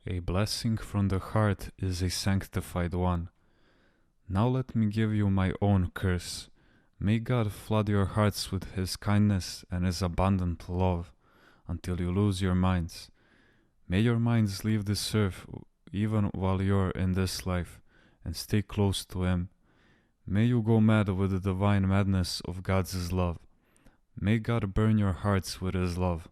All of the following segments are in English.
A blessing from the heart is a sanctified one. Now let me give you my own curse. May God flood your hearts with His kindness and His abundant love until you lose your minds. May your minds leave this earth even while you're in this life and stay close to Him. May you go mad with the divine madness of God's love. May God burn your hearts with His love.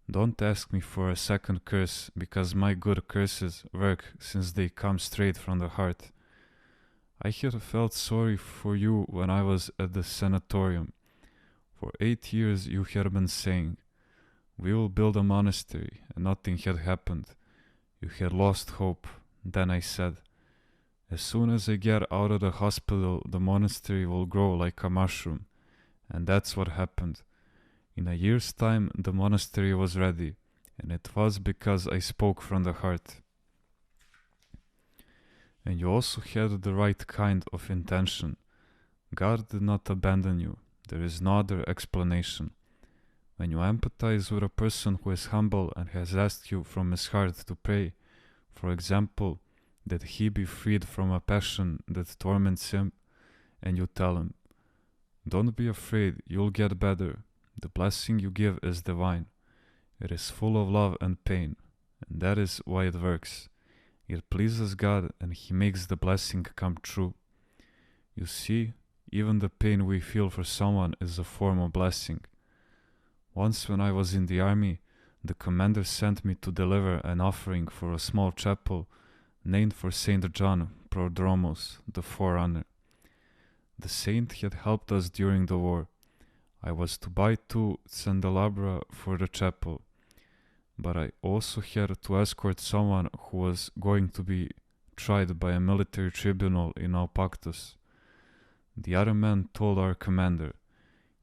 Don't ask me for a second curse, because my good curses work since they come straight from the heart. I had felt sorry for you when I was at the sanatorium. For 8 years you had been saying, "We will build a monastery," and nothing had happened. You had lost hope. Then I said, "As soon as I get out of the hospital, the monastery will grow like a mushroom." And that's what happened. In a year's time, the monastery was ready, and it was because I spoke from the heart. And you also had the right kind of intention. God did not abandon you. There is no other explanation. When you empathize with a person who is humble and has asked you from his heart to pray, for example, that he be freed from a passion that torments him, and you tell him, "Don't be afraid, you'll get better. The blessing you give is divine. It is full of love and pain, and that is why it works. It pleases God, and He makes the blessing come true. You see, even the pain we feel for someone is a form of blessing. Once when I was in the army, the commander sent me to deliver an offering for a small chapel named for Saint John Prodromos, the forerunner. The saint had helped us during the war. I was to buy 2 candelabra for the chapel, but I also had to escort someone who was going to be tried by a military tribunal in Alpactus. The other man told our commander,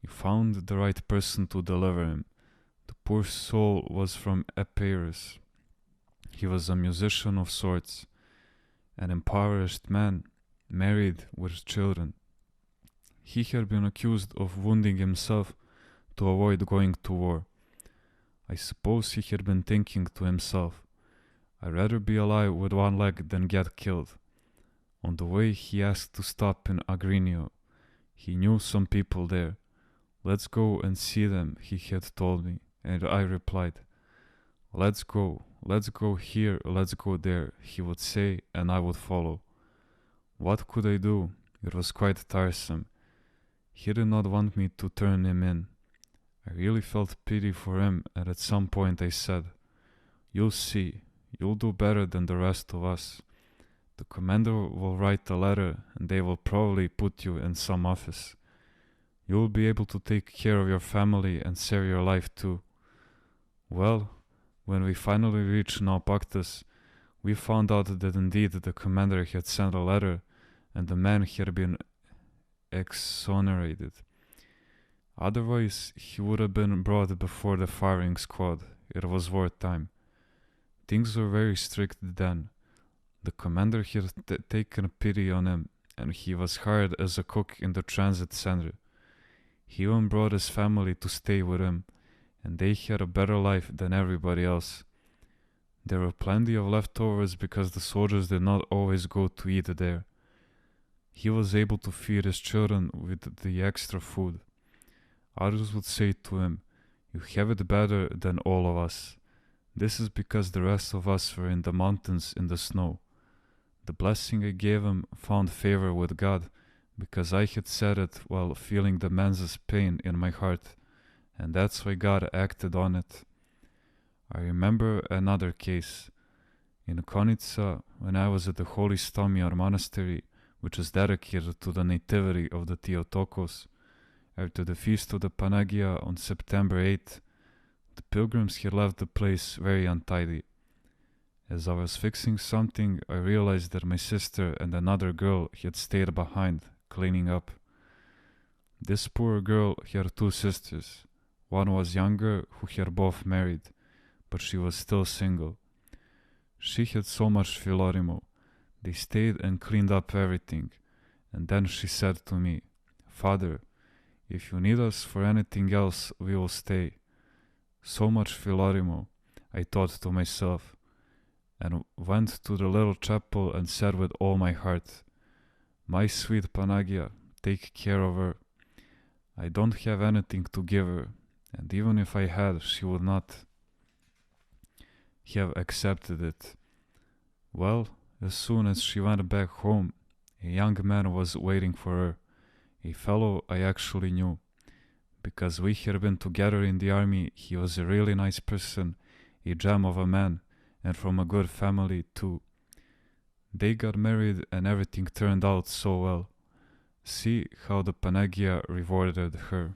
"You found the right person to deliver him." The poor soul was from Epirus. He was a musician of sorts, an impoverished man, married with children. He had been accused of wounding himself to avoid going to war. I suppose he had been thinking to himself, "I'd rather be alive with one leg than get killed." On the way he asked to stop in Agrinio. He knew some people there. "Let's go and see them," he had told me, and I replied, let's go here, let's go there," he would say, and I would follow. What could I do? It was quite tiresome. He did not want me to turn him in. I really felt pity for him, and at some point I said, "You'll see, you'll do better than the rest of us. The commander will write a letter, and they will probably put you in some office. You will be able to take care of your family and save your life too." Well, when we finally reached Naupactus, we found out that indeed the commander had sent a letter, and the man had been exonerated. Otherwise, he would have been brought before the firing squad. It was wartime. Things were very strict then. The commander had taken pity on him, and he was hired as a cook in the transit center. He even brought his family to stay with him, and they had a better life than everybody else. There were plenty of leftovers because the soldiers did not always go to eat there. He was able to feed his children with the extra food. Others would say to him, "You have it better than all of us." This is because the rest of us were in the mountains in the snow. The blessing I gave him found favor with God, because I had said it while feeling the immense pain in my heart, and that's why God acted on it. I remember another case. In Konica, when I was at the Holy Stomiar Monastery, which is dedicated to the Nativity of the Theotokos, after the Feast of the Panagia on September 8th, the pilgrims had left the place very untidy. As I was fixing something, I realized that my sister and another girl had stayed behind, cleaning up. This poor girl had 2 sisters. One was younger, who had both married, but she was still single. She had so much Philorimo. They stayed and cleaned up everything, and then she said to me, "Father, if you need us for anything else, we will stay." So much Philorimo, I thought to myself. and went to the little chapel and said with all my heart, "My sweet Panagia, take care of her. I don't have anything to give her, and even if I had, she would not have accepted it." Well, as soon as she went back home, a young man was waiting for her, a fellow I actually knew. Because we had been together in the army, he was a really nice person, a gem of a man, and from a good family too. They got married and everything turned out so well. See how the Panagia rewarded her.